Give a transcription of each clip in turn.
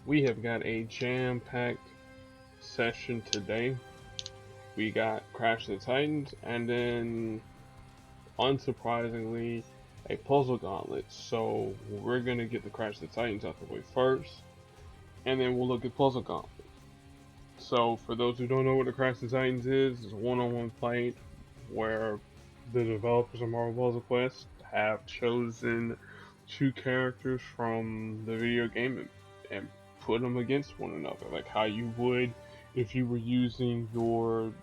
We have got a jam-packed session today. We got Crash of the Titans, and then, unsurprisingly, a puzzle gauntlet. So we're gonna get the Crash of the Titans out the way first, and then we'll look at puzzle gauntlet. So for those who don't know what the Crash of the Titans is, it's a one-on-one fight where the developers of Marvel Puzzle Quest have chosen two characters from the video game and put them against one another, like how you would if you were using your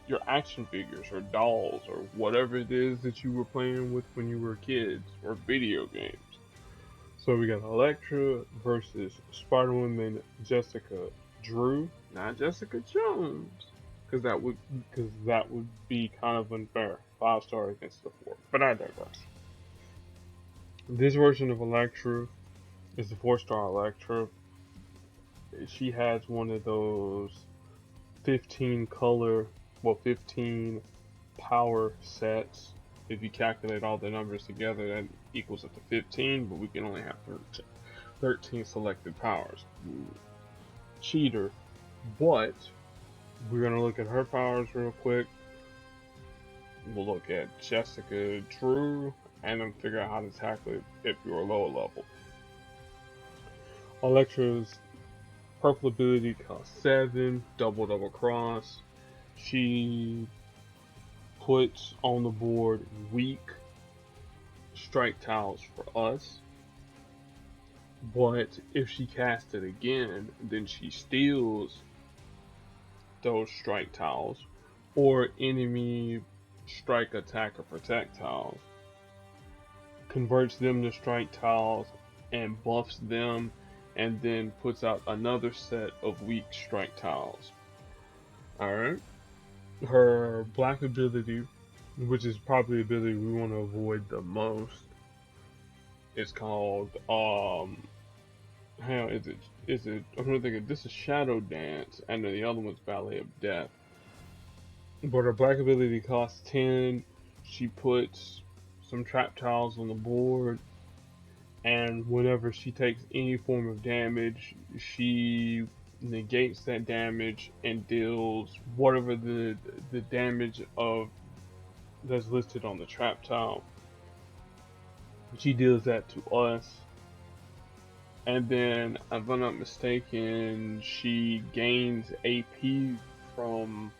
your action figures or dolls or whatever it is that you were playing with when you were kids or video games. So we got Elektra versus Spider-Woman Jessica Drew, not Jessica Jones, because that would be kind of unfair. 5 star against the 4, but I digress. This version of Elektra is the 4 star Elektra. She has one of those 15 color, 15 power sets. If you calculate all the numbers together, that equals up to 15, but we can only have 13 selected powers. Cheater, but we're going to look at her powers real quick. We'll look at Jessica Drew, and then figure out how to tackle it if you're a lower level. Elektra's purple ability costs 7, double cross. She puts on the board weak strike tiles for us, but if she casts it again, then she steals those strike tiles or enemy strike, attack, or protect tiles, converts them to strike tiles and buffs them, and then puts out another set of weak strike tiles. Alright. Her black ability, which is probably the ability we want to avoid the most, is called how is it I'm gonna think of this is Shadow Dance, and then the other one's Ballet of Death. But her black ability costs 10. She puts some trap tiles on the board, and whenever she takes any form of damage, she negates that damage and deals whatever the damage of that's listed on the trap tile. She deals that to us, and then, if I'm not mistaken, she gains AP from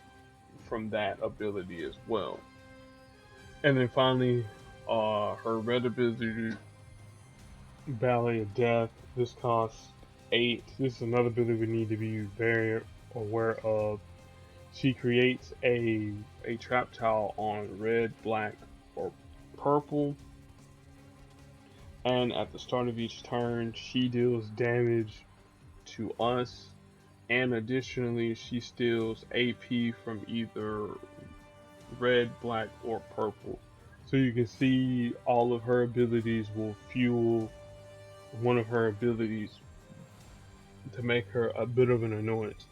that ability as well. And then finally, her red ability, Ballet of Death. This costs 8. This is another ability we need to be very aware of. She creates a trap tile on red, black, or purple, and at the start of each turn, she deals damage to us, and additionally, she steals AP from either red, black, or purple. So you can see all of her abilities will fuel one of her abilities to make her a bit of an annoyance.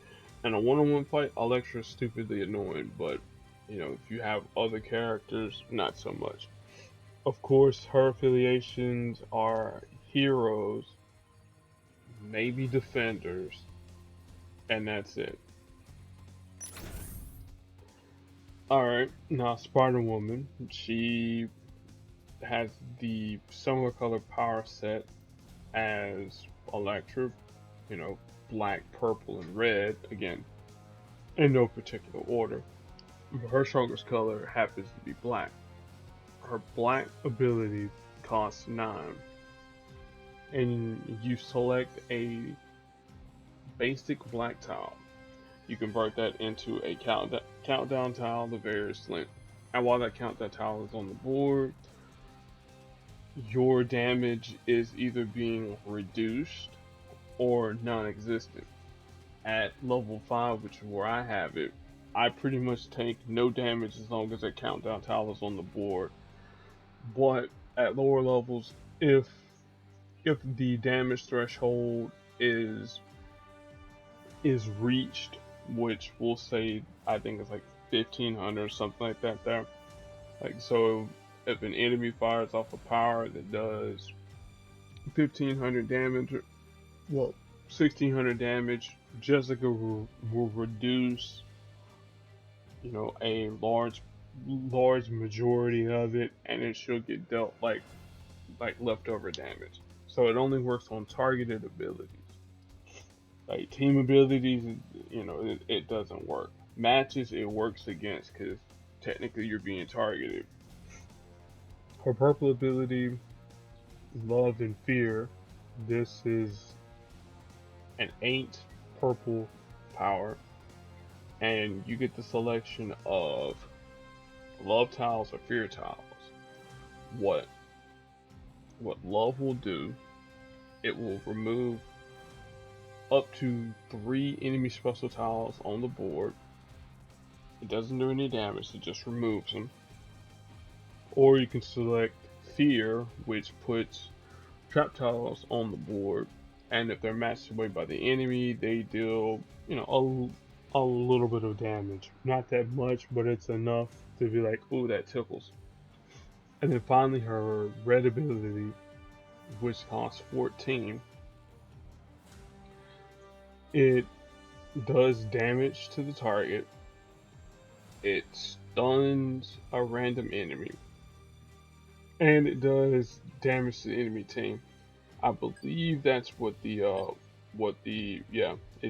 In a one-on-one fight, Elektra is stupidly annoying, but if you have other characters, not so much. Of course, her affiliations are heroes, maybe defenders, and that's it. Alright, now Spider-Woman, she has the similar color power set as Elektra, black, purple, and red, again, in no particular order. But her strongest color happens to be black. Her black ability costs 9, and you select a basic black tile. You convert that into a countdown tile of various length. And while that countdown tile is on the board, your damage is either being reduced or non-existent. At level 5, which is where I have it, I pretty much take no damage as long as that countdown tile is on the board. But at lower levels, if the damage threshold is reached, which we'll say I think it's like 1500 or something like that there. Like, so if an enemy fires off a power that does 1500 damage, well, 1600 damage. Jessica will reduce, a large majority of it, and then she'll get dealt like leftover damage. So it only works on targeted abilities. Like team abilities, it doesn't work. Matches, it works against because technically you're being targeted. Her purple ability, Love and Fear. This is an 8 purple power, and you get the selection of love tiles or fear tiles. What love will do, it will remove up to 3 enemy special tiles on the board. It doesn't do any damage, it just removes them. Or you can select fear, which puts trap tiles on the board, and if they're matched away by the enemy, they deal, a little bit of damage. Not that much, but it's enough to be like, ooh, that tickles. And then finally her red ability, which costs 14. It does damage to the target. It stuns a random enemy. And it does damage to the enemy team. I believe that's it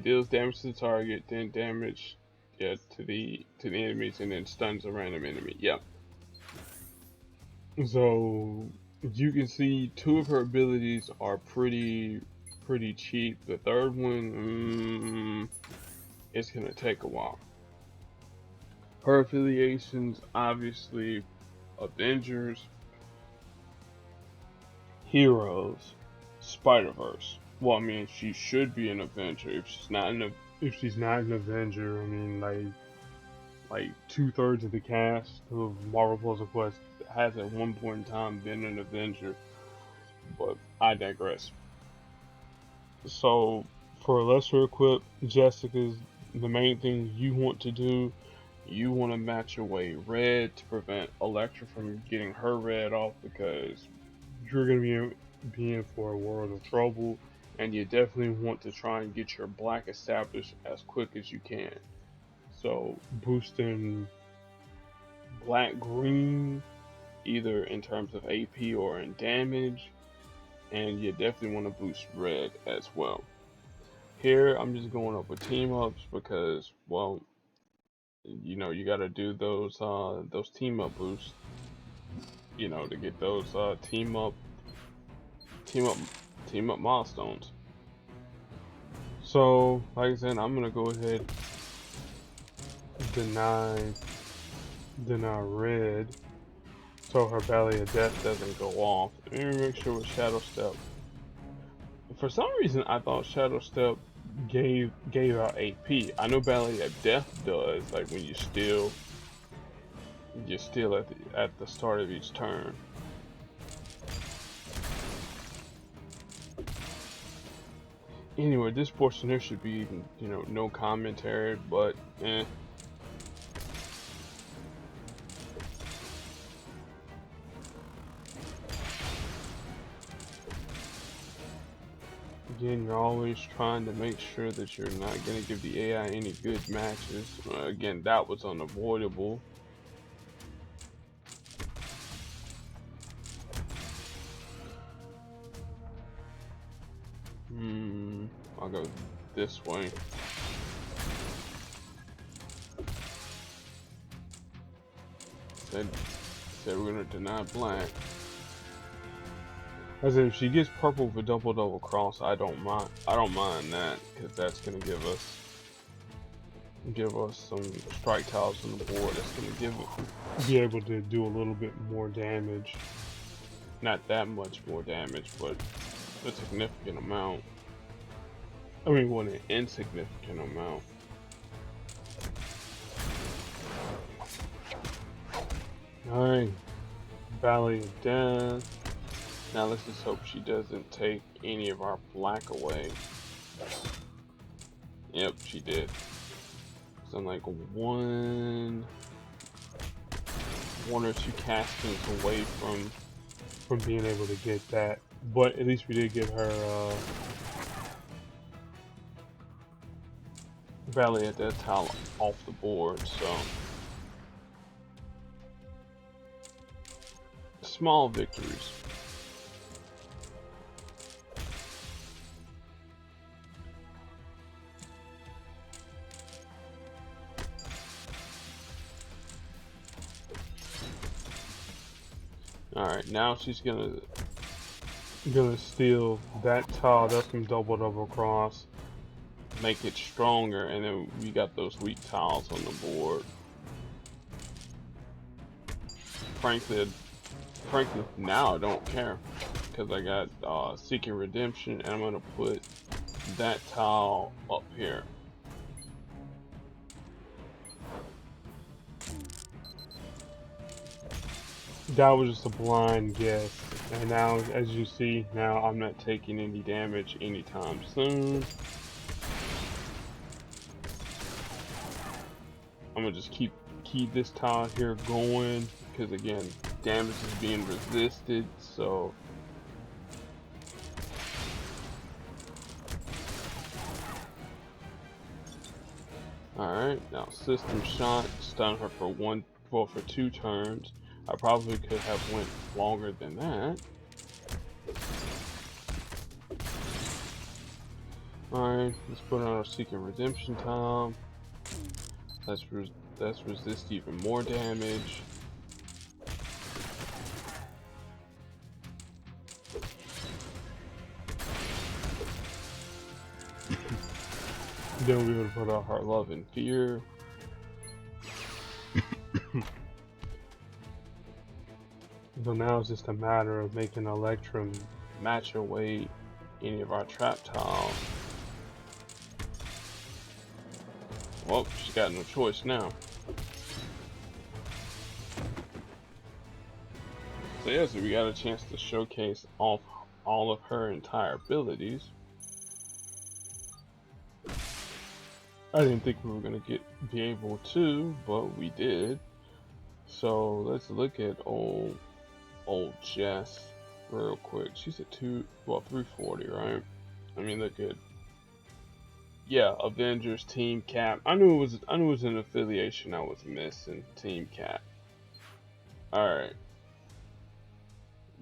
deals damage to the target, then damage to the enemies, and then stuns a random enemy. Yeah. So you can see 2 of her abilities are pretty cheap. The third one, it's gonna take a while. Her affiliations, obviously, Avengers, Heroes, Spider-Verse. Well, I mean, she should be an Avenger. If she's not an Avenger, I mean, like 2/3 of the cast of Marvel Puzzle Quest has at one point in time been an Avenger. But I digress. So, for lesser equipped Jessica's, the main thing you want to do, you want to match away red to prevent Elektra from getting her red off, because you're going to be in for a world of trouble, and you definitely want to try and get your black established as quick as you can. So boosting black green, either in terms of AP or in damage, and you definitely want to boost red as well. Here I'm just going up with team ups because, well, you got to do those team up boosts, to get those team up milestones. So, like I said, I'm gonna go ahead deny red, so her Valley of Death doesn't go off. Let me make sure with Shadow Step. For some reason, I thought Shadow Step gave out AP. I know Valley of Death does, like when you steal at the start of each turn. Anyway, this portion here should be, no commentary, but Again, you're always trying to make sure that you're not going to give the AI any good matches. Again, that was unavoidable. I'll go this way. Said we're gonna deny black. I said if she gets purple for double cross, I don't mind that, because that's gonna give us some strike tiles on the board. That's gonna be able to do a little bit more damage. Not that much more damage, but a significant amount. I mean, what an insignificant amount. Alright, Valley of Death. Now let's just hope she doesn't take any of our black away. Yep, she did. So I'm like one or two castings away from being able to get that. But at least we did give her barely at that tile off the board, so small victories. Alright, now she's gonna steal that tile that's been double cross, make it stronger, and then we got those weak tiles on the board. Frankly now I don't care, because I got Seeking Redemption, and I'm gonna put that tile up here. That was just a blind guess, and now, as you see, now I'm not taking any damage anytime soon. I'm gonna just keep this tile here going, because again, damage is being resisted, so alright, now System Shock, stun her for for 2 turns. I probably could have went longer than that. Alright, let's put on our Seeking Redemption tile. Let's resist even more damage. Then we would put out Heart, Love, and Fear. So now it's just a matter of making Elektra match away any of our trap tiles. Well, she's got no choice now. So yeah, so we got a chance to showcase all of her entire abilities. I didn't think we were gonna be able to, but we did. So let's look at old Jess real quick. She's at 340, right? I mean, look at, yeah, Avengers, Team Cap. I knew it was an affiliation I was missing. Team Cap. All right.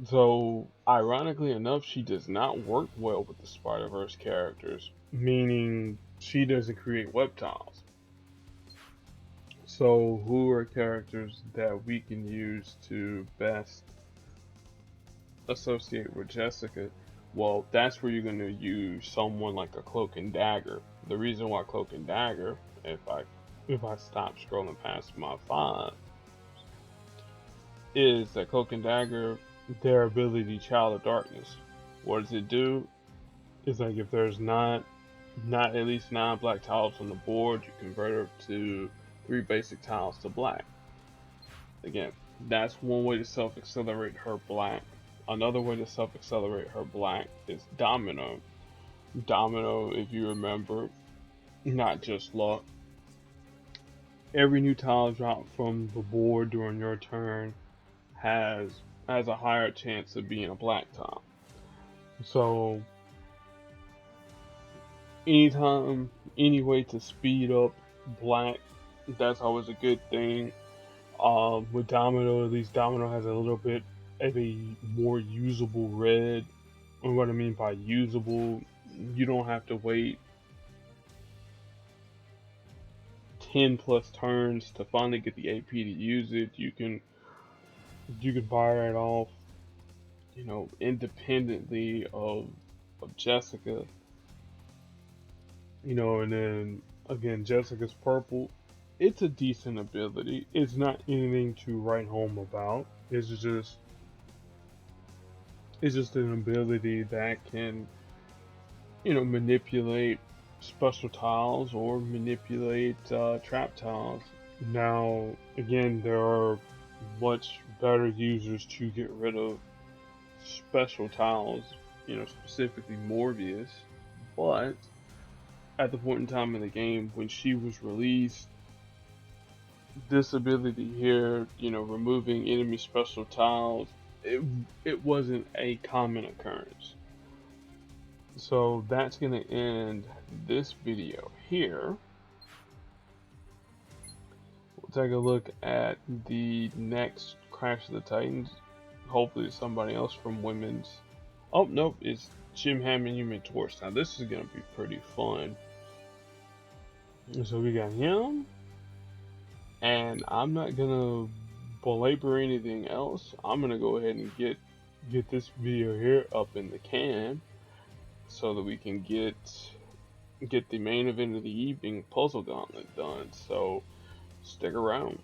So, ironically enough, she does not work well with the Spider-Verse characters, meaning she doesn't create web tiles. So, who are characters that we can use to best associate with Jessica? Well, that's where you're going to use someone like a Cloak and Dagger. The reason why Cloak and Dagger, if I stop scrolling past my 5, is that Cloak and Dagger, their ability Child of Darkness. What does it do? It's like if there's not at least 9 black tiles on the board, you convert her to 3 basic tiles to black. Again, that's one way to self-accelerate her black. Another way to self-accelerate her black is Domino. Domino, if you remember, not just luck. Every new tile drop from the board during your turn has a higher chance of being a black tile. So anytime, any way to speed up black, that's always a good thing. With Domino, at least Domino has a little bit of a more usable red. And what I mean by usable, you don't have to wait 10 plus turns to finally get the AP to use it. You can fire it off, you know, independently of Jessica. You know, and then again, Jessica's purple. It's a decent ability. It's not anything to write home about. It's just an ability that can, you know, manipulate special tiles or manipulate trap tiles. Now, again, there are much better users to get rid of special tiles, you know, specifically Morbius, but at the point in time in the game when she was released, this ability here, you know, removing enemy special tiles, it wasn't a common occurrence. So that's going to end this video here. take a look at the next Crash of the Titans. Hopefully, it's somebody else from women's. Oh, nope, it's Jim Hammond Human Torch. Now, this is going to be pretty fun. So, we got him. And I'm not going to belabor anything else. I'm going to go ahead and get this video here up in the can so that we can get the main event of the evening, Puzzle Gauntlet, done. So, stick around.